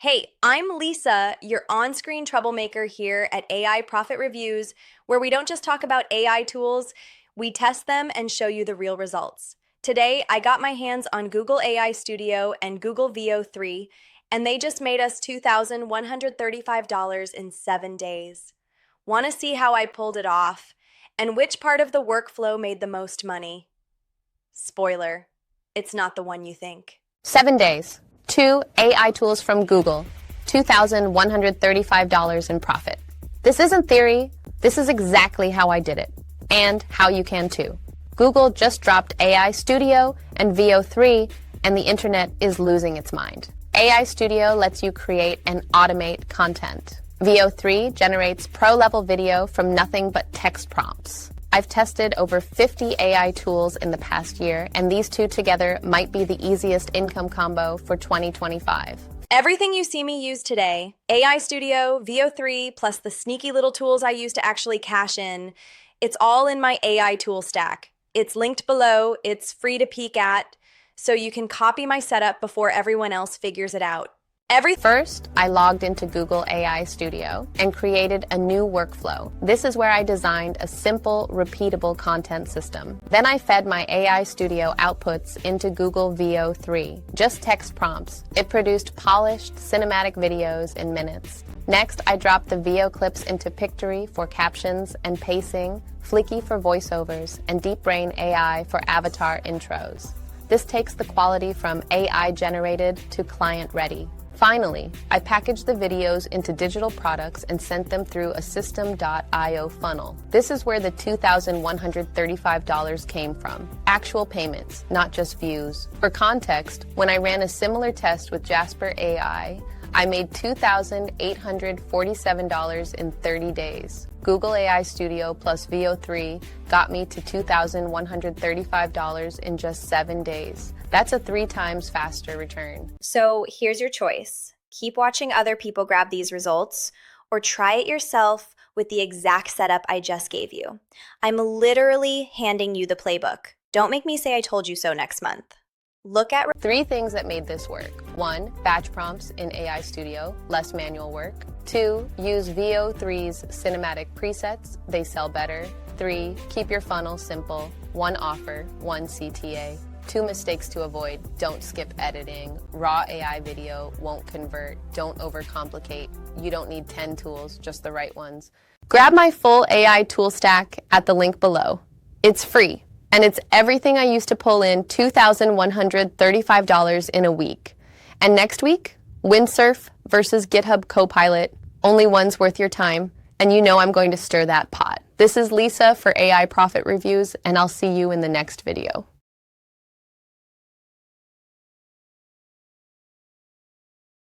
Hey, I'm Lisa, your on screen troublemaker here at AI Profit Reviews, where we don't just talk about AI tools, we test them and show you the real results. Today, I got my hands on Google AI Studio and Google Veo 3, and they just made us $2,135 in 7 days. Want to see how I pulled it off? And which part of the workflow made the most money? Spoiler, it's not the one you think. 7 days. 2 AI tools from Google. $2,135 in profit. This isn't theory. This is exactly how I did it. And how you can too. Google just dropped AI Studio and Veo 3, and the internet is losing its mind. AI Studio lets you create and automate content. Veo 3 generates pro-level video from nothing but text prompts. I've tested over 50 AI tools in the past year, and these two together might be the easiest income combo for 2025. Everything you see me use today, AI Studio, Veo 3, plus the sneaky little tools I use to actually cash in, it's all in my AI tool stack. It's linked below, it's free to peek at, so you can copy my setup before everyone else figures it out. First, I logged into Google AI Studio and created a new workflow. This is where I designed a simple, repeatable content system. Then I fed my AI Studio outputs into Google Veo 3, just text prompts. It produced polished, cinematic videos in minutes. Next, I dropped the Veo clips into Pictory for captions and pacing, Flicky for voiceovers, and DeepBrain AI for avatar intros. This takes the quality from AI-generated to client-ready. Finally, I packaged the videos into digital products and sent them through a system.io funnel. This is where the $2,135 came from. Actual payments, not just views. For context, when I ran a similar test with Jasper AI, I made $2,847 in 30 days. Google AI Studio plus Veo 3 got me to $2,135 in just 7 days. That's a 3 times faster return. So here's your choice. Keep watching other people grab these results, or try it yourself with the exact setup I just gave you. I'm literally handing you the playbook. Don't make me say I told you so next month. Look at 3 things that made this work. 1, batch prompts in AI Studio, less manual work. 2, use Veo 3's cinematic presets, they sell better. 3, keep your funnel simple, 1 offer, 1 CTA. 2 mistakes to avoid, don't skip editing. Raw AI video won't convert, don't overcomplicate. You don't need 10 tools, just the right ones. Grab my full AI tool stack at the link below. It's free. And it's everything I used to pull in $2,135 in a week. And next week, Windsurf versus Github Copilot, only one's worth your time, and you know I'm going to stir that pot. This is Lisa for AI Profit Reviews, and I'll see you in the next video.